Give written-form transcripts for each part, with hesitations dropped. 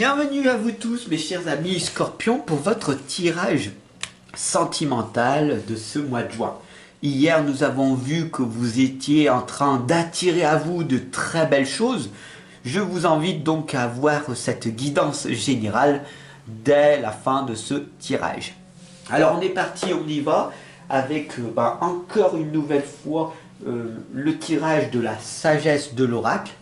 Bienvenue à vous tous mes chers amis Scorpions pour votre tirage sentimental de ce mois de juin. Hier nous avons vu que vous étiez en train d'attirer à vous de très belles choses. Je vous invite donc à voir cette guidance générale dès la fin de ce tirage. Alors on est parti, on y va avec encore une nouvelle fois le tirage de la sagesse de l'oracle.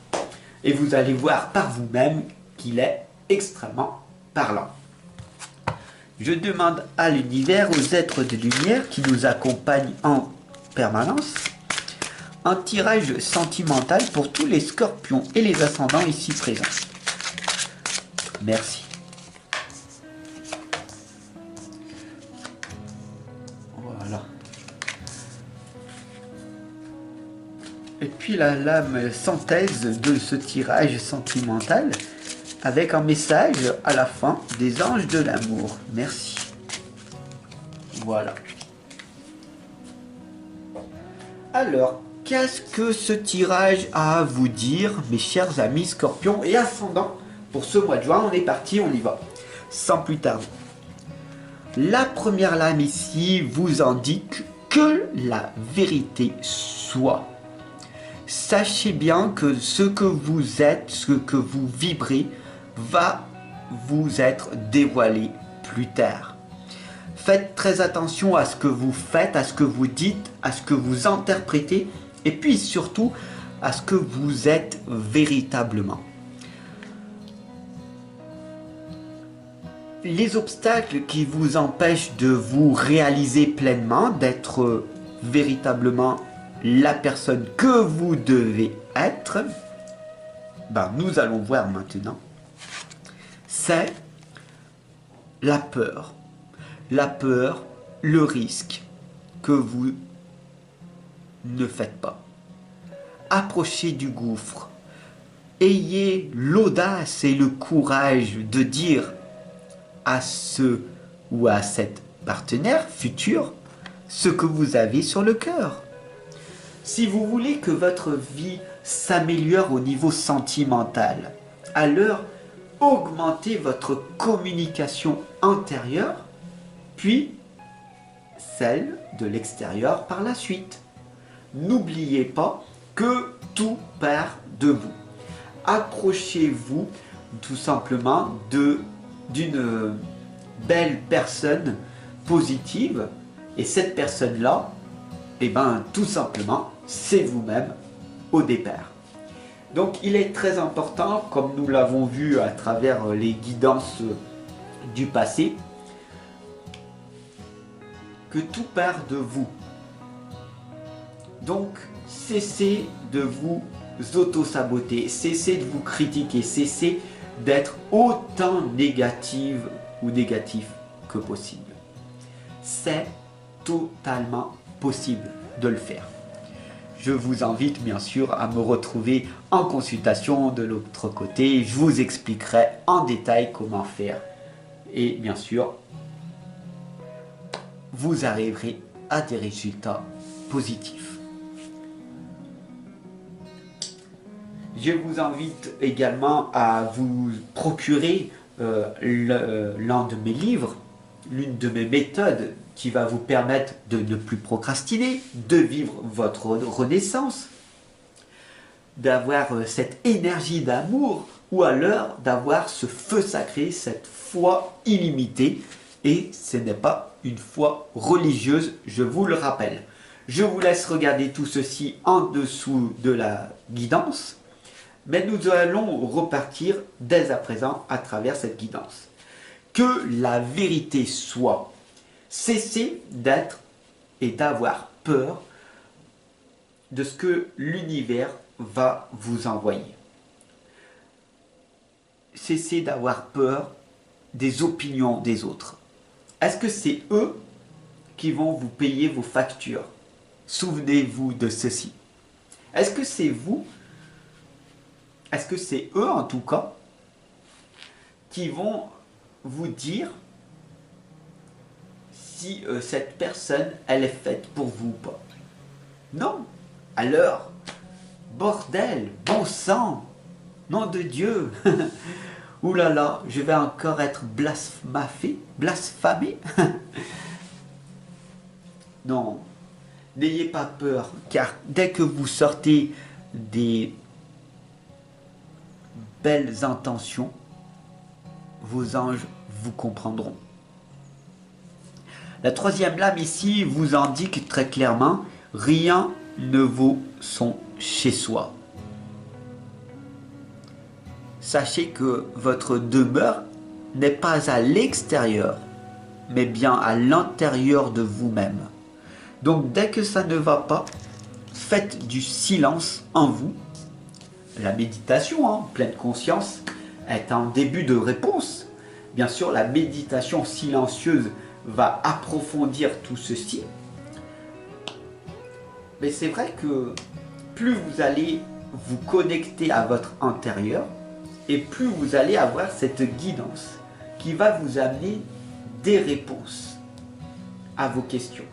Et vous allez voir par vous-même qu'il est extrêmement parlant. Je demande à l'univers, aux êtres de lumière qui nous accompagnent en permanence, un tirage sentimental pour tous les scorpions et les ascendants ici présents. Merci. Voilà. Et puis la lame synthèse de ce tirage sentimental avec un message à la fin des anges de l'amour. Merci. Voilà. Alors, qu'est-ce que ce tirage a à vous dire, mes chers amis scorpions et ascendants? Pour ce mois de juin, on est parti, on y va. Sans plus tarder. La première lame ici vous indique que la vérité soit. Sachez bien que ce que vous êtes, ce que vous vibrez, va vous être dévoilé plus tard. Faites très attention à ce que vous faites, à ce que vous dites, à ce que vous interprétez, et puis surtout à ce que vous êtes véritablement. Les obstacles qui vous empêchent de vous réaliser pleinement, d'être véritablement la personne que vous devez être, nous allons voir maintenant, c'est la peur. La peur, le risque que vous ne faites pas. Approchez du gouffre. Ayez l'audace et le courage de dire à ce ou à cette partenaire futur ce que vous avez sur le cœur. Si vous voulez que votre vie s'améliore au niveau sentimental, alors augmentez votre communication intérieure, puis celle de l'extérieur par la suite. N'oubliez pas que tout part de vous. Approchez-vous tout simplement d'une belle personne positive, et cette personne-là, tout simplement, c'est vous-même au départ. Donc il est très important, comme nous l'avons vu à travers les guidances du passé, que tout part de vous. Donc cessez de vous auto-saboter, cessez de vous critiquer, cessez d'être autant négative ou négatif que possible. C'est totalement possible de le faire. Je vous invite bien sûr à me retrouver en consultation de l'autre côté. Je vous expliquerai en détail comment faire. Et bien sûr, vous arriverez à des résultats positifs. Je vous invite également à vous procurer l'un de mes livres, l'une de mes méthodes qui va vous permettre de ne plus procrastiner, de vivre votre renaissance, d'avoir cette énergie d'amour, ou alors d'avoir ce feu sacré, cette foi illimitée. Et ce n'est pas une foi religieuse, je vous le rappelle. Je vous laisse regarder tout ceci en dessous de la guidance, mais nous allons repartir dès à présent à travers cette guidance. Que la vérité soit. Cessez d'être et d'avoir peur de ce que l'univers va vous envoyer. Cessez d'avoir peur des opinions des autres. Est-ce que c'est eux qui vont vous payer vos factures? Souvenez-vous de ceci. Est-ce que c'est vous? Est-ce que c'est eux en tout cas qui vont vous dire si cette personne, elle est faite pour vous ou pas? Non. Alors, bordel, bon sang, nom de Dieu, Ouh là là, je vais encore être blasphémé. Non, n'ayez pas peur, car dès que vous sortez des belles intentions, vos anges vous comprendront. La troisième lame ici vous indique très clairement, rien ne vaut son chez-soi. Sachez que votre demeure n'est pas à l'extérieur, mais bien à l'intérieur de vous-même. Donc dès que ça ne va pas, faites du silence en vous. La méditation, pleine conscience, est un début de réponse. Bien sûr, la méditation silencieuse va approfondir tout ceci. Mais c'est vrai que plus vous allez vous connecter à votre intérieur, et plus vous allez avoir cette guidance qui va vous amener des réponses à vos questions.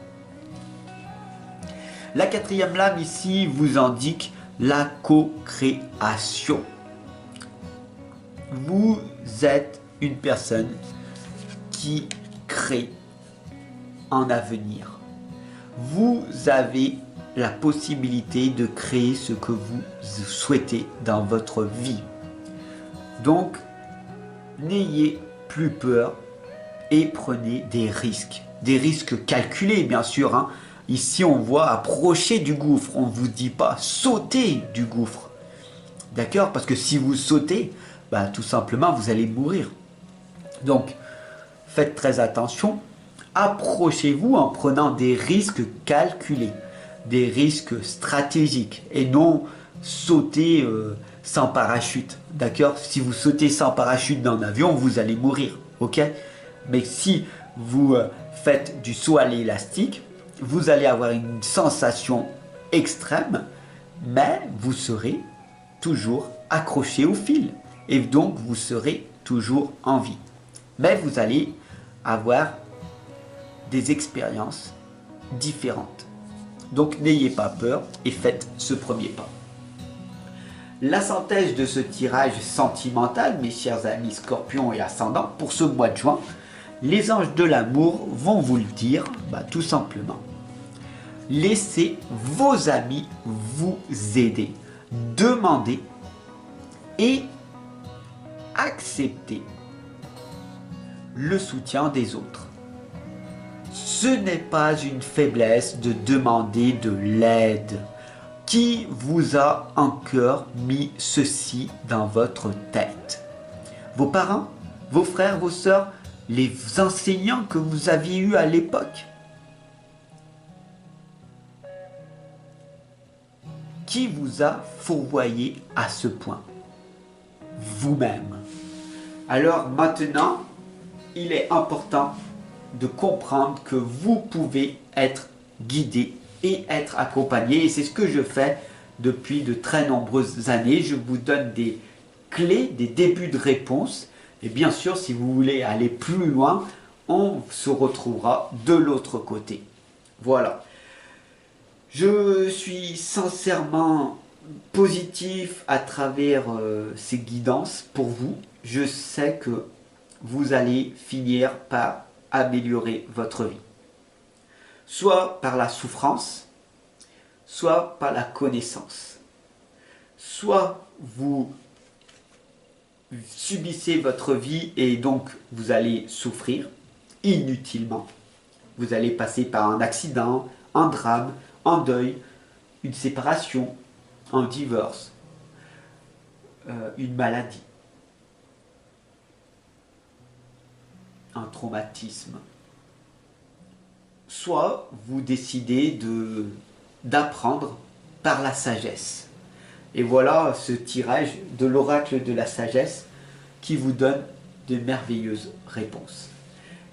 La quatrième lame ici vous indique la co-création. Vous êtes une personne qui crée un avenir. Vous avez la possibilité de créer ce que vous souhaitez dans votre vie. Donc, n'ayez plus peur et prenez des risques calculés bien sûr. Ici, on voit approcher du gouffre, on ne vous dit pas sauter du gouffre. D'accord? Parce que si vous sautez, tout simplement, vous allez mourir. Donc, faites très attention. Approchez-vous en prenant des risques calculés, des risques stratégiques et non sauter sans parachute. D'accord? Si vous sautez sans parachute dans un avion, vous allez mourir. Ok? Mais si vous faites du saut à l'élastique, vous allez avoir une sensation extrême, mais vous serez toujours accroché au fil. Et donc, vous serez toujours en vie. Mais vous allez avoir des expériences différentes. Donc, n'ayez pas peur et faites ce premier pas. La synthèse de ce tirage sentimental, mes chers amis Scorpions et Ascendants, pour ce mois de juin, les anges de l'amour vont vous le dire, tout simplement. Laissez vos amis vous aider. Demandez et acceptez le soutien des autres. Ce n'est pas une faiblesse de demander de l'aide. Qui vous a encore mis ceci dans votre tête? Vos parents, vos frères, vos sœurs, les enseignants que vous aviez eus à l'époque? Qui vous a fourvoyé à ce point? Vous-même. Alors maintenant, il est important de comprendre que vous pouvez être guidé et être accompagné. Et c'est ce que je fais depuis de très nombreuses années. Je vous donne des clés, des débuts de réponse. Et bien sûr, si vous voulez aller plus loin, on se retrouvera de l'autre côté. Voilà. Je suis sincèrement positif à travers ces guidances pour vous. Je sais que vous allez finir par améliorer votre vie. Soit par la souffrance, soit par la connaissance. Soit vous subissez votre vie et donc vous allez souffrir inutilement. Vous allez passer par un accident, un drame, un deuil, une séparation, un divorce, une maladie, un traumatisme. Soit vous décidez d'apprendre par la sagesse. Et voilà ce tirage de l'oracle de la sagesse qui vous donne de merveilleuses réponses.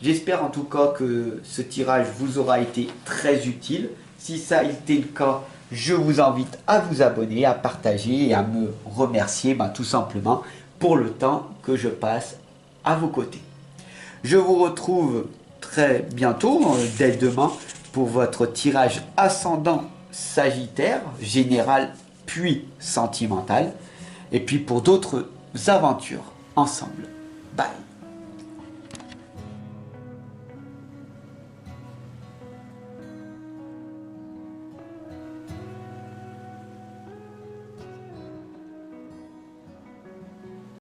J'espère en tout cas que ce tirage vous aura été très utile. Si ça a été le cas, je vous invite à vous abonner, à partager et à me remercier tout simplement pour le temps que je passe à vos côtés. Je vous retrouve très bientôt, dès demain, pour votre tirage ascendant Sagittaire, général puis sentimental, et puis pour d'autres aventures. ensemble. Bye.